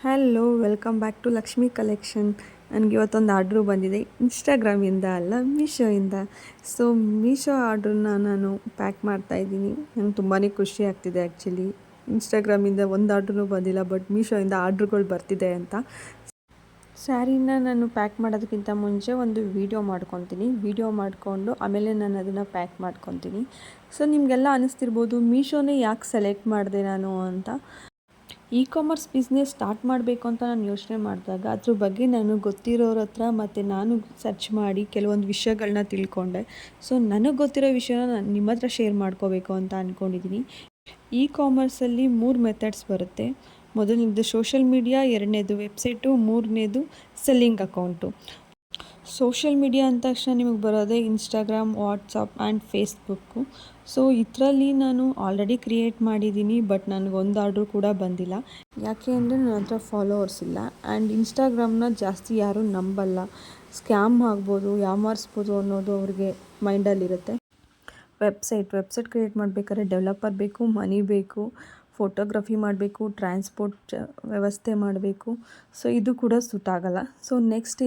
Hello, welcome back to Lakshmi collection. ನನಗೆ ಇವತ್ತೊಂದು order ಬಂದಿದೆ ಇನ್ಸ್ಟಾಗ್ರಾಮಿಂದ ಅಲ್ಲ, ಮೀಶೋಯಿಂದ. ಸೊ ಮೀಶೋ ಆರ್ಡ್ರನ್ನ ನಾನು ಪ್ಯಾಕ್ ಮಾಡ್ತಾಯಿದ್ದೀನಿ. ನಂಗೆ ತುಂಬಾ ಖುಷಿ ಆಗ್ತಿದೆ ಆ್ಯಕ್ಚುಲಿ. ಇನ್ಸ್ಟಾಗ್ರಾಮಿಂದ ಒಂದು ಆರ್ಡ್ರೂ ಬಂದಿಲ್ಲ, ಬಟ್ ಮೀಶೋಯಿಂದ ಆರ್ಡ್ರುಗಳು ಬರ್ತಿದೆ ಅಂತ. ಸ್ಯಾರಿನ ನಾನು ಪ್ಯಾಕ್ ಮಾಡೋದಕ್ಕಿಂತ ಮುಂಚೆ ಒಂದು ವಿಡಿಯೋ ಮಾಡ್ಕೊತೀನಿ. ವಿಡಿಯೋ ಮಾಡಿಕೊಂಡು ಆಮೇಲೆ ನಾನು ಅದನ್ನು ಪ್ಯಾಕ್ ಮಾಡ್ಕೊತೀನಿ. ಸೊ ನಿಮಗೆಲ್ಲ ಅನ್ನಿಸ್ತಿರ್ಬೋದು, ಮೀಶೋನೇ ಯಾಕೆ ಸೆಲೆಕ್ಟ್ ಮಾಡಿದೆ ನಾನು ಅಂತ. ಕಾಮರ್ಸ್ ಬಿಸ್ನೆಸ್ ಸ್ಟಾರ್ಟ್ ಮಾಡಬೇಕು ಅಂತ ನಾನು ಯೋಚನೆ ಮಾಡಿದಾಗ ಅದ್ರ ಬಗ್ಗೆ ನಾನು ಗೊತ್ತಿರೋರ ಹತ್ರ ಮತ್ತು ನಾನು ಸರ್ಚ್ ಮಾಡಿ ಕೆಲವೊಂದು ವಿಷಯಗಳನ್ನ ತಿಳ್ಕೊಂಡೆ. ಸೊ ನನಗೆ ಗೊತ್ತಿರೋ ವಿಷಯನ ನಾನು ನಿಮ್ಮ ಹತ್ರ ಶೇರ್ ಮಾಡ್ಕೋಬೇಕು ಅಂತ ಅಂದ್ಕೊಂಡಿದ್ದೀನಿ. ಕಾಮರ್ಸಲ್ಲಿ 3 ಮೆಥಡ್ಸ್ ಬರುತ್ತೆ. ಮೊದಲನೇದು ಸೋಷಲ್ ಮೀಡಿಯಾ, ಎರಡನೇದು ವೆಬ್ಸೈಟು, ಮೂರನೇದು ಸೆಲ್ಲಿಂಗ್ ಅಕೌಂಟು. ಸೋಷಿಯಲ್ ಮೀಡಿಯಾ ಅಂದ ತಕ್ಷಣ ನಿಮಗೆ ಬರೋದೇ Instagram, WhatsApp and Facebook. So ಇದರಲ್ಲಿ ನಾನು ಆಲ್ರೆಡಿ ಕ್ರಿಯೇಟ್ ಮಾಡಿದ್ದೀನಿ, ಬಟ್ ನನಗೊಂದು ಆರ್ಡ್ರು ಕೂಡ ಬಂದಿಲ್ಲ. ಯಾಕೆ ಅಂದರೆ ನನ್ನ ಹತ್ರ ಫಾಲೋವರ್ಸ್ ಇಲ್ಲ. ಆ್ಯಂಡ್ ಇನ್ಸ್ಟಾಗ್ರಾಮ್ನ ಜಾಸ್ತಿ ಯಾರೂ ನಂಬಲ್ಲ. ಸ್ಕ್ಯಾಮ್ ಆಗ್ಬೋದು, ಯಾಮಾರಿಸ್ಬೋದು ಅನ್ನೋದು ಅವ್ರಿಗೆ ಮೈಂಡಲ್ಲಿರುತ್ತೆ. ವೆಬ್ಸೈಟ್ ಕ್ರಿಯೇಟ್ ಮಾಡಬೇಕಾದ್ರೆ ಡೆವಲಪರ್ ಬೇಕು, ಮನಿ ಬೇಕು, ಫೋಟೋಗ್ರಫಿ ಮಾಡಬೇಕು, ಟ್ರಾನ್ಸ್ಪೋರ್ಟ್ ವ್ಯವಸ್ಥೆ ಮಾಡಬೇಕು. ಸೊ ಇದು ಕೂಡ ಸೂಟ್ ಆಗಲ್ಲ. So next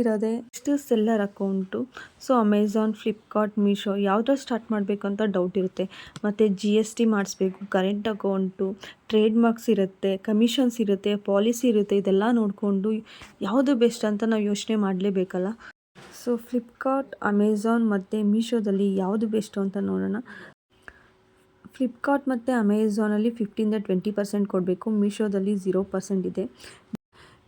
seller account. So Amazon, Flipkart, Meesho ಯಾವುದ್ರಲ್ಲಿ ಸ್ಟಾರ್ಟ್ ಮಾಡಬೇಕು ಅಂತ ಡೌಟ್ ಇರುತ್ತೆ. ಮತ್ತು GST ಮಾಡಿಸ್ಬೇಕು, ಕರೆಂಟ್ ಅಕೌಂಟು, ಟ್ರೇಡ್ ಮಾರ್ಕ್ಸ್ ಇರುತ್ತೆ, ಕಮಿಷನ್ಸ್ ಇರುತ್ತೆ, ಪಾಲಿಸಿ ಇರುತ್ತೆ. ಇದೆಲ್ಲ ನೋಡಿಕೊಂಡು ಯಾವುದು ಬೆಸ್ಟ್ ಅಂತ ನಾವು ಯೋಚನೆ ಮಾಡಲೇಬೇಕಲ್ಲ. ಸೊ ಫ್ಲಿಪ್ಕಾರ್ಟ್, ಅಮೆಝಾನ್ ಮತ್ತು ಮೀಶೋದಲ್ಲಿ ಯಾವುದು ಬೆಸ್ಟು ಅಂತ ನೋಡೋಣ. ಫ್ಲಿಪ್ಕಾರ್ಟ್ ಮತ್ತು ಅಮೆಝಾನಲ್ಲಿ 15-20% ಕೊಡಬೇಕು. ಮೀಶೋದಲ್ಲಿ 0% ಇದೆ.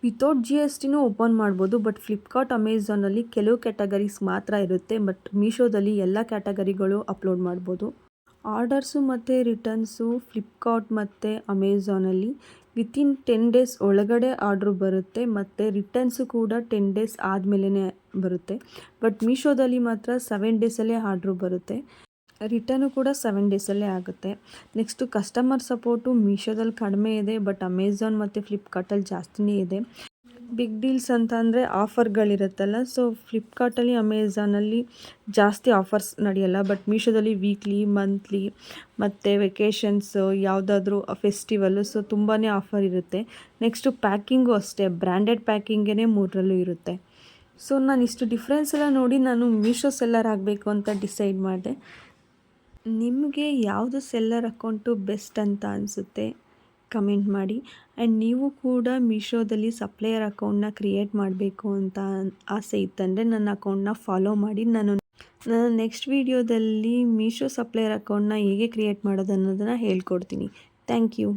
ವಿತೌಟ್ GSTನೂ ಓಪನ್ ಮಾಡ್ಬೋದು, ಬಟ್ ಫ್ಲಿಪ್ಕಾರ್ಟ್, ಅಮೆಝಾನಲ್ಲಿ ಕೆಲವು ಕ್ಯಾಟಗರೀಸ್ ಮಾತ್ರ ಇರುತ್ತೆ. ಬಟ್ ಮೀಶೋದಲ್ಲಿ ಎಲ್ಲ ಕ್ಯಾಟಗರಿಗಳು ಅಪ್ಲೋಡ್ ಮಾಡ್ಬೋದು. ಆರ್ಡರ್ಸು ಮತ್ತು ರಿಟರ್ನ್ಸು ಫ್ಲಿಪ್ಕಾರ್ಟ್ ಮತ್ತು ಅಮೆಝಾನಲ್ಲಿ ವಿತಿನ್ 10 ಡೇಸ್ ಒಳಗಡೆ ಆರ್ಡ್ರು ಬರುತ್ತೆ, ಮತ್ತು ರಿಟರ್ನ್ಸು ಕೂಡ 10 ಡೇಸ್ ಆದಮೇಲೆ ಬರುತ್ತೆ. ಬಟ್ ಮೀಶೋದಲ್ಲಿ ಮಾತ್ರ 7 ಡೇಸಲ್ಲೇ ಆರ್ಡ್ರು ಬರುತ್ತೆ. ರಿಟರ್ನು ಕೂಡ 7 ಡೇಸಲ್ಲೇ ಆಗುತ್ತೆ. ನೆಕ್ಸ್ಟು ಕಸ್ಟಮರ್ ಸಪೋರ್ಟು ಮೀಶೋದಲ್ಲಿ ಕಡಿಮೆ ಇದೆ, ಬಟ್ ಅಮೆಝಾನ್ ಮತ್ತು ಫ್ಲಿಪ್ಕಾರ್ಟಲ್ಲಿ ಜಾಸ್ತಿನೇ ಇದೆ. ಬಿಗ್ ಡೀಲ್ಸ್ ಅಂತ ಅಂದರೆ ಆಫರ್ಗಳಿರುತ್ತಲ್ಲ. ಸೊ ಫ್ಲಿಪ್ಕಾರ್ಟಲ್ಲಿ, ಅಮೆಝಾನಲ್ಲಿ ಜಾಸ್ತಿ ಆಫರ್ಸ್ ನಡೆಯಲ್ಲ, ಬಟ್ ಮೀಶೋದಲ್ಲಿ ವೀಕ್ಲಿ, ಮಂತ್ಲಿ ಮತ್ತು ವೆಕೇಷನ್ಸು, ಯಾವುದಾದ್ರೂ ಫೆಸ್ಟಿವಲ್ಲು, ಸೊ ತುಂಬಾ ಆಫರ್ ಇರುತ್ತೆ. ನೆಕ್ಸ್ಟು ಪ್ಯಾಕಿಂಗು ಅಷ್ಟೇ, ಬ್ರ್ಯಾಂಡೆಡ್ ಪ್ಯಾಕಿಂಗೇ 3ರಲ್ಲೂ ಇರುತ್ತೆ. ಸೊ ನಾನು ಇಷ್ಟು ಡಿಫ್ರೆನ್ಸ್ ಎಲ್ಲ ನೋಡಿ ನಾನು ಮೀಶೋ ಸೆಲ್ಲರ್ ಆಗಬೇಕು ಅಂತ ಡಿಸೈಡ್ ಮಾಡಿದೆ. ನಿಮಗೆ ಯಾವುದು ಸೆಲ್ಲರ್ ಅಕೌಂಟು ಬೆಸ್ಟ್ ಅಂತ ಅನಿಸುತ್ತೆ ಕಮೆಂಟ್ ಮಾಡಿ. ಆ್ಯಂಡ್ ನೀವು ಕೂಡ ಮೀಶೋದಲ್ಲಿ ಸಪ್ಲೈಯರ್ ಅಕೌಂಟನ್ನ ಕ್ರಿಯೇಟ್ ಮಾಡಬೇಕು ಅಂತ ಆಸೆ ಇತ್ತಂದರೆ ನನ್ನ ಅಕೌಂಟನ್ನ ಫಾಲೋ ಮಾಡಿ. ನಾನು ನೆಕ್ಸ್ಟ್ ವೀಡಿಯೋದಲ್ಲಿ ಮೀಶೋ ಸಪ್ಲೈಯರ್ ಅಕೌಂಟನ್ನ ಹೇಗೆ ಕ್ರಿಯೇಟ್ ಮಾಡೋದು ಅನ್ನೋದನ್ನು ಹೇಳ್ಕೊಡ್ತೀನಿ. Thank you.